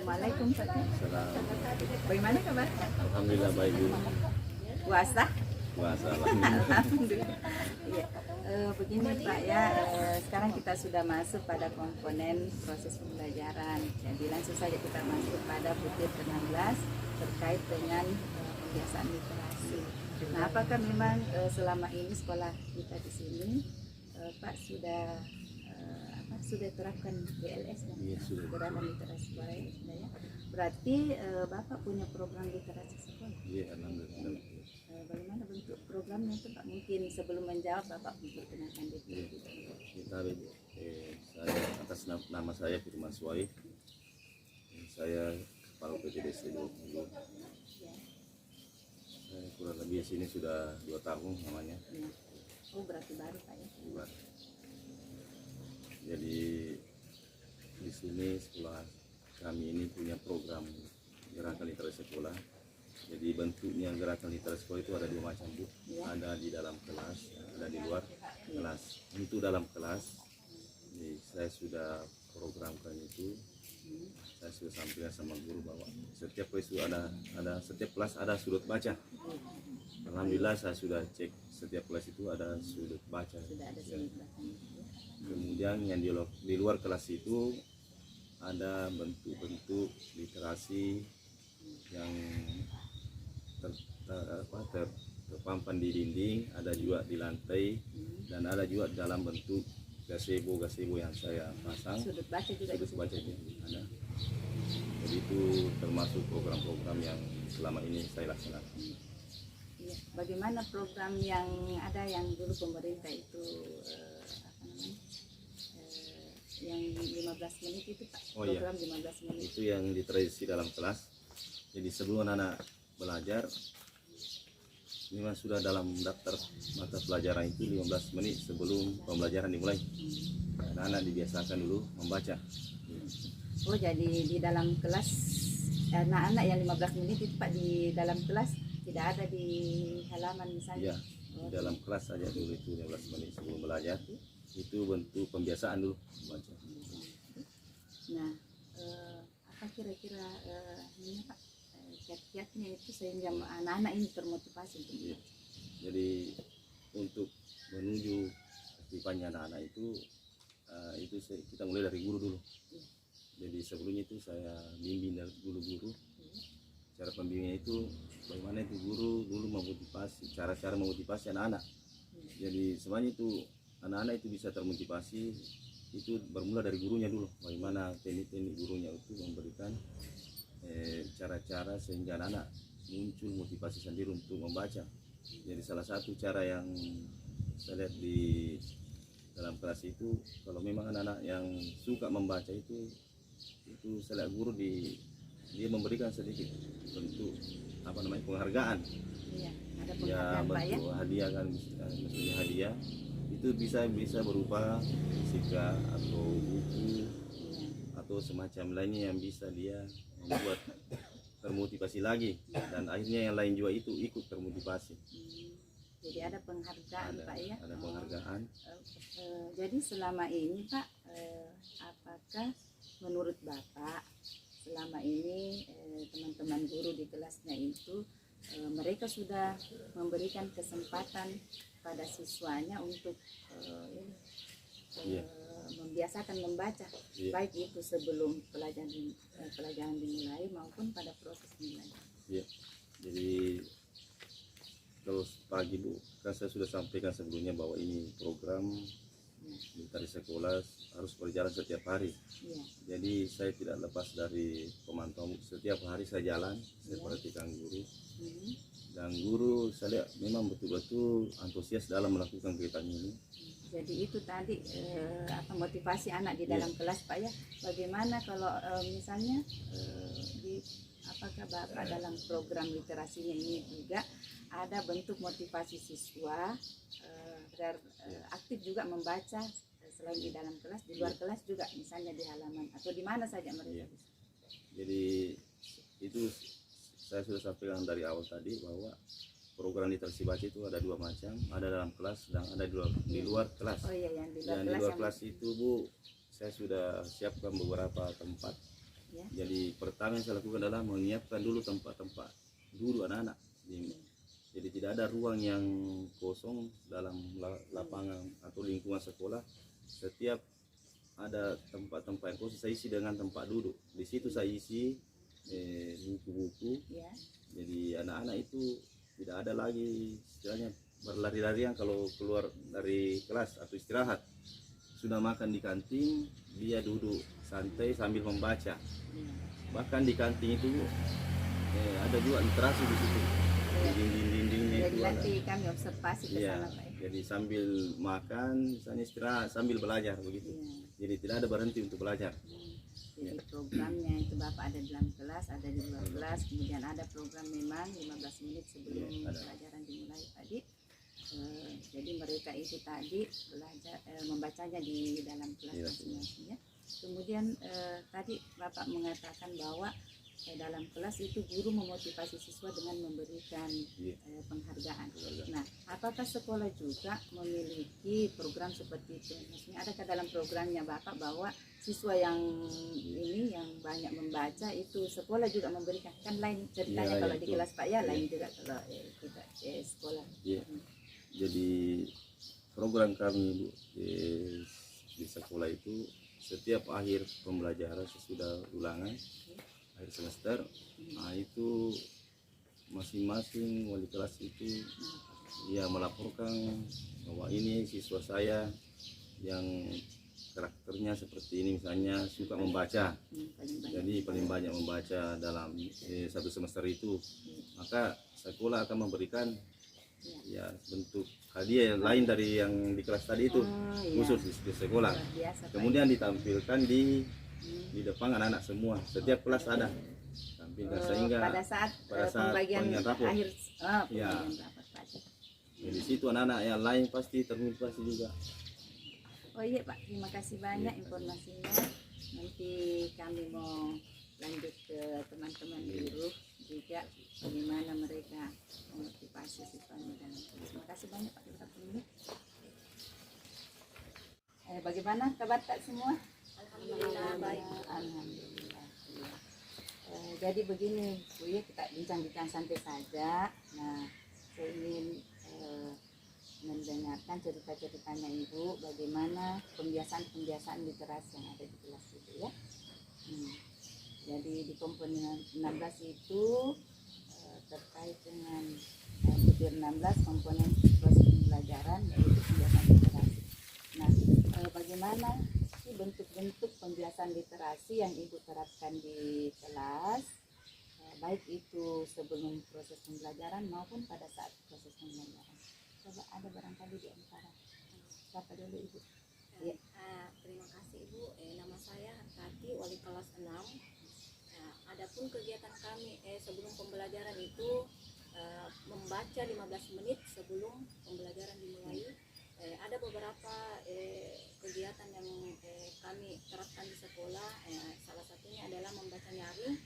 Assalamualaikum Pak. Salam. Bagaimana kabar? Alhamdulillah baik Bu. Puasa? Puasa. Alhamdulillah. Iya. Begini Pak ya, sekarang kita sudah masuk pada komponen proses pembelajaran. Jadi langsung saja kita masuk pada butir ke-16 terkait dengan pembiasaan literasi. Nah, apakah memang selama ini sekolah kita di sini Pak sudah terapkan BLS ya? Iya, sudah. Gerakan literasi baik, ya. Berarti Bapak punya program literasi sekolah. Iya, alhamdulillah. Bagaimana bentuk programnya itu Pak? Mungkin sebelum menjawab Bapak memperkenalkan diri. Kita saya atas nama saya Firman Suwaid. Saya kepala PTDC 20. Saya kurang lebih sini sudah 2 tahun namanya. Ya. Oh, berarti baru Pak ya? Buat. Jadi di sini sekolah kami ini punya program gerakan literasi sekolah. Jadi bentuknya gerakan literasi sekolah itu ada 2 macam Bu. Ya. Ada di dalam kelas, ada di luar kelas. Untuk dalam kelas, jadi saya sudah programkan itu. Saya sudah sampaikan sama guru bahwa setiap kelas itu setiap kelas ada sudut baca. Alhamdulillah saya sudah cek setiap kelas itu ada sudut baca. Sudah ada Ya. sudut bacanya. Kemudian yang di luar kelas itu ada bentuk-bentuk literasi yang terpampang di dinding, ada juga di lantai, dan ada juga dalam bentuk gazebo yang saya pasang. Sudut baca juga. Sudut baca itu ada. Jadi itu termasuk program-program yang selama ini saya laksanakan. Iya. Bagaimana program yang ada yang dulu pemerintah itu yang 15 menit itu Pak? Oh, iya. Program 15 menit. Itu yang ditradisi dalam kelas. Jadi sebelum anak belajar, memang sudah dalam daftar mata pelajaran itu 15 menit sebelum pembelajaran dimulai. Anak-anak dibiasakan dulu membaca. Oh, jadi di dalam kelas anak-anak yang 15 menit itu Pak di dalam kelas, tidak ada di halaman misalnya? Iya, di dalam kelas saja dulu itu 15 menit sebelum belajar. Itu bentuk pembiasaan dulu membaca. Nah, apa kira-kira ini Pak kiat-kiatnya itu sehingga anak-anak ini termotivasi? Iya. Jadi untuk menuju aktifannya anak-anak itu kita mulai dari guru dulu. Jadi sebelumnya itu saya bimbing dari guru-guru. Cara pembimbingnya itu bagaimana itu guru dulu memotivasi, cara-cara memotivasi anak-anak. Jadi semuanya itu anak-anak itu bisa termotivasi itu bermula dari gurunya dulu. Bagaimana teknik-teknik gurunya itu memberikan cara-cara sehingga anak-anak muncul motivasi sendiri untuk membaca. Jadi salah satu cara yang saya lihat di dalam kelas itu, kalau memang anak-anak yang suka membaca itu saya lihat guru dia memberikan sedikit bentuk penghargaan. Iya, ada Ya, penghargaan Pak ya? bentuk hadiah kan, maksudnya hadiah itu bisa berupa fisika atau buku atau semacam lainnya yang bisa dia membuat termotivasi lagi, dan akhirnya yang lain juga itu ikut termotivasi. Jadi ada penghargaan Pak ya? Ada penghargaan. Jadi selama ini Pak, apakah menurut Bapak selama ini teman-teman guru di kelasnya itu mereka sudah memberikan kesempatan pada siswanya untuk membiasakan membaca, baik itu sebelum pelajaran dimulai maupun pada proses pembelajaran? Iya. Jadi kalau pagi Bu, kan saya sudah sampaikan sebelumnya bahwa ini program literasi sekolah harus berjalan setiap hari. Ya. Jadi saya tidak lepas dari pemantauan. Setiap hari saya jalan, saya perhatikan guru. Dan guru saya lihat memang betul-betul antusias dalam melakukan kegiatan ini. Jadi itu tadi motivasi anak di dalam kelas Pak ya. Bagaimana kalau misalnya apakah Bapak dalam program literasinya ini juga ada bentuk motivasi siswa aktif juga membaca selain di dalam kelas, di luar kelas juga, misalnya di halaman atau di mana saja mereka bisa? Jadi itu saya sudah sampaikan dari awal tadi bahwa program literasi baca itu ada 2 macam, ada dalam kelas dan ada di luar kelas. Oh iya, yang di luar Dan kelas, di luar kelas itu Bu, saya sudah siapkan beberapa tempat Ya. Jadi pertama yang saya lakukan adalah menyiapkan dulu tempat-tempat duduk anak-anak. Jadi tidak ada ruang yang kosong dalam lapangan atau lingkungan sekolah. Setiap ada tempat-tempat yang kosong saya isi dengan tempat duduk. Di situ saya isi buku-buku. Ya. Jadi anak-anak itu tidak ada lagi istilahnya berlari-larian kalau keluar dari kelas atau istirahat. Sudah makan di kantin, dia duduk santai sambil membaca. Bahkan di kantin itu ada juga literasi di situ. Di dinding-dindingnya Jadi itu ada. nanti kami observasi ke Iya, sana Pak. jadi sambil makan, misalnya istirahat, sambil belajar begitu. Iya. Jadi tidak ada berhenti untuk belajar. Jadi programnya itu Bapak ada dalam kelas, ada di luar kelas, kemudian ada program memang 15 menit sebelum Iya, ada. pelajaran dimulai tadi. Jadi mereka itu tadi belajar membacanya di dalam kelas Iya. masing-masing ya. Kemudian tadi Bapak mengatakan bahwa dalam kelas itu guru memotivasi siswa dengan memberikan Iya. penghargaan. Nah, apakah sekolah juga memiliki program seperti itu? Maksudnya adakah dalam programnya Bapak bahwa siswa yang ini yang banyak membaca itu sekolah juga memberikan, kan lain ceritanya Iya, kalau di itu. kelas Pak ya, lain Iya. juga kalau kita sekolah. Iya. Jadi program kami Bu, di sekolah itu setiap akhir pembelajaran sesudah ulangan akhir semester, nah itu masing-masing wali kelas itu ya melaporkan bahwa ini siswa saya yang karakternya seperti ini, misalnya suka membaca, Paling banyak. jadi paling banyak membaca dalam satu semester itu, maka sekolah akan memberikan ya bentuk hadiah yang lain dari yang di kelas tadi itu, Oh, iya. khusus di sekolah. Luar biasa, Pak. Kemudian ditampilkan di depan anak-anak semua, setiap kelas ada tampilkan, sehingga pada saat pembagian rapor. akhir Ya. pembagian rapor pajak. Di situ anak-anak yang lain pasti termotivasi juga. Oh iya Pak, terima kasih banyak informasinya. Nanti kami mau lanjut ke teman-teman guru juga bagaimana mereka memotivasi siswanya dalam kelas. Terima kasih banyak Pak Lurah Pemilih. Bagaimana kabar tak semua? Alhamdulillah baik. Alhamdulillah. Jadi begini Bu ya, kita bincang-bincang santai saja. Nah, saya ingin mendengarkan cerita-ceritanya Ibu bagaimana pembiasaan literasi yang ada di kelas itu ya. Jadi di komponen 16 itu terkait dengan butir 16 komponen proses pembelajaran yaitu pembiasaan literasi. Nah, bagaimana sih bentuk-bentuk pembiasaan literasi yang Ibu terapkan di kelas, baik itu sebelum proses pembelajaran maupun pada saat proses pembelajaran? Coba ada barangkali di antara siapa dulu Ibu? Ya. Terima kasih Ibu. Nama saya Hartati, wali kelas 6. Adapun kegiatan kami sebelum pembelajaran itu membaca 15 menit sebelum pembelajaran dimulai. Ada beberapa kegiatan yang kami terapkan di sekolah. Salah satunya adalah membaca nyaring,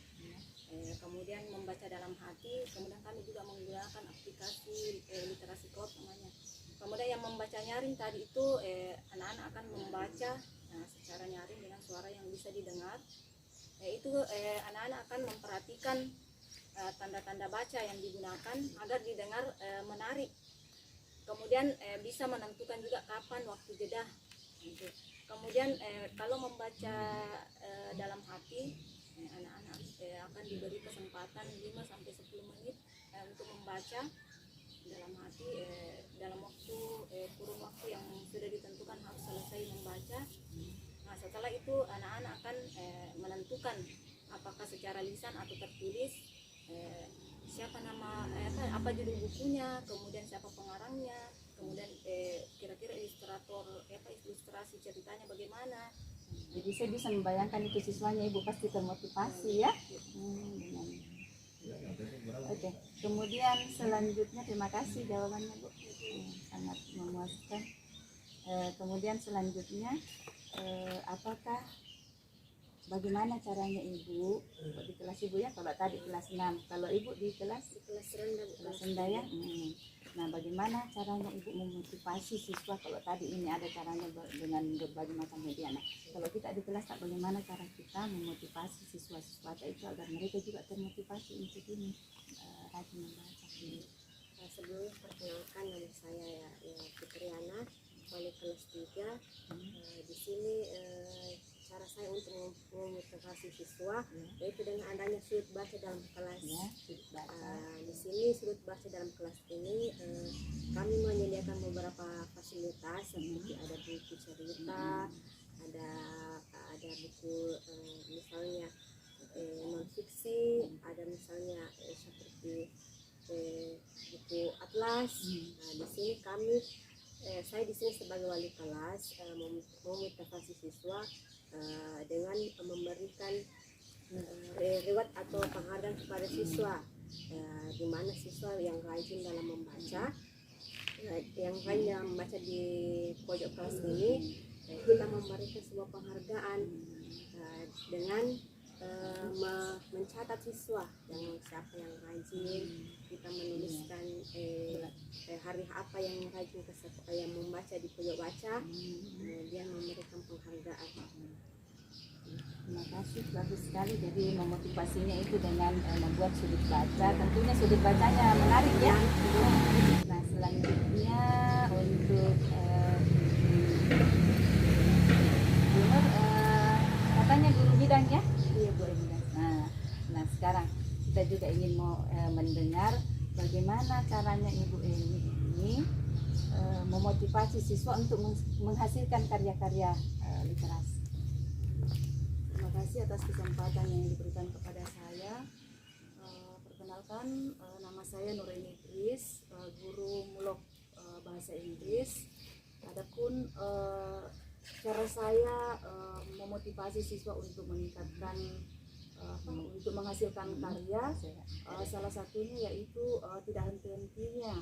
kemudian membaca dalam hati. Kemudian kami juga menggunakan aplikasi literasi code namanya. Kemudian yang membaca nyaring tadi itu anak-anak akan membaca secara nyaring dengan suara yang bisa didengar. Itu anak-anak akan memperhatikan tanda-tanda baca yang digunakan agar didengar menarik. Kemudian bisa menentukan juga kapan waktu jeda. Kemudian kalau membaca dalam hati, anak-anak akan diberi kesempatan 5-10 menit untuk membaca dalam hati dalam waktu kurun waktu yang sudah ditentukan harus selesai membaca. Nah, setelah itu anak-anak akan menentukan apakah secara lisan atau tertulis, siapa nama apa judul bukunya, kemudian siapa pengarangnya, kemudian kira-kira ilustrasi ceritanya bagaimana. Jadi saya bisa membayangkan itu siswanya Ibu pasti termotivasi ya. Oke. Kemudian selanjutnya terima kasih jawabannya Bu, sangat memuaskan. Kemudian selanjutnya apakah bagaimana caranya Ibu di kelas Ibu ya, kalau tadi kelas 6, kalau Ibu di kelas Kelas rendah, Bu. kelas rendah ya. Nah, bagaimana caranya Ibu memotivasi siswa kalau tadi ini ada caranya dengan berbagai macam media. Nah, kalau kita di kelas tak, bagaimana cara kita memotivasi siswa-siswa itu agar mereka juga termotivasi untuk ini rajin membaca. Sebelum perkenalkan, nama saya Fitriana, wali kelas 3. Di sini cara saya untuk memotivasi siswa yaitu dengan adanya sudut baca dalam kelas. Ya, sudut baca. Di sini sudut baca dalam kelas ini kami menyediakan beberapa fasilitas seperti ada buku cerita, ada buku misalnya non fiksi, ada misalnya seperti buku atlas. Di sini saya di sini sebagai wali kelas memotivasi siswa dengan memberikan reward atau penghargaan kepada siswa, di mana siswa yang rajin dalam membaca, yang rajin dalam membaca di pojok kelas ini, kita memberikan sebuah penghargaan dengan mencatat siswa yang siapa yang rajin, kita menuliskan hari apa yang rajin yang membaca di pojok baca, kemudian memberikan penghargaan. Terima kasih, bagus sekali. Jadi memotivasinya itu dengan membuat sudut baca. Tentunya sudut bacanya menarik ya. Nah, selanjutnya untuk Bunur, katanya guru bidang ya? Iya, Bu bidang. Nah sekarang kita juga ingin mau mendengar bagaimana caranya Ibu ini memotivasi siswa untuk menghasilkan karya-karya literasi. Terima kasih atas kesempatan yang diberikan kepada saya. Perkenalkan, nama saya Nuraini Idris, guru mulok bahasa Inggris. Adapun cara saya memotivasi siswa untuk meningkatkan untuk menghasilkan karya, salah satunya yaitu tidak henti-hentinya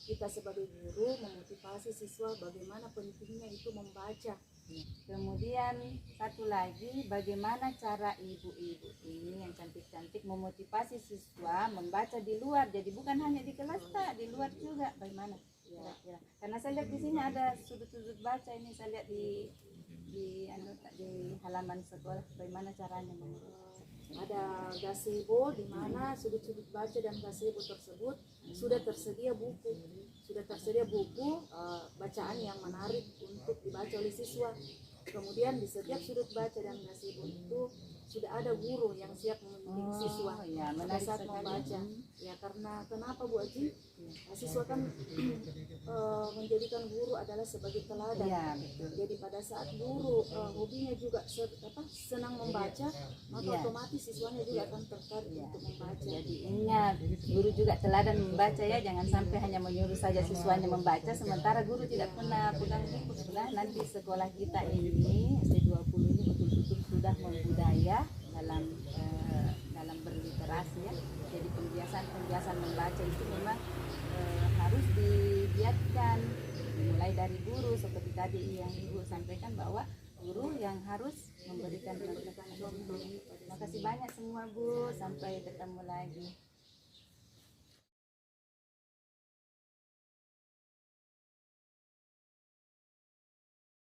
kita sebagai guru memotivasi siswa bagaimana pentingnya itu membaca. Kemudian satu lagi, bagaimana cara ibu-ibu ini yang cantik-cantik memotivasi siswa membaca di luar, jadi bukan hanya di kelas tak, di luar juga, bagaimana? Ya. Karena saya lihat di sini ada sudut-sudut baca ini, saya lihat di halaman sekolah, bagaimana caranya Ada gazebo di mana sudut-sudut baca dan gazebo tersebut sudah tersedia buku bacaan yang menarik untuk dibaca oleh siswa. Kemudian di setiap sudut baca dan gazebo itu sudah ada guru yang siap membimbing siswa pada saat membaca. Ya, karena kenapa Bu Aji? Siswa kan menjadikan guru adalah sebagai teladan. Ya, betul. Jadi pada saat guru hobinya juga senang membaca, maka otomatis siswanya juga akan tertarik untuk membaca. Jadi ingat, guru juga teladan membaca ya, jangan sampai hanya menyuruh saja siswanya membaca sementara guru tidak pernah pegang buku. Nanti sekolah kita ini SD20 ini betul-betul sudah membudaya dalam berliterasi ya. Jadi pembiasaan membaca itu memang harus digiatkan mulai dari guru, seperti tadi yang Ibu sampaikan bahwa guru yang harus memberikan contoh. Terima kasih banyak semua Bu, sampai ketemu lagi.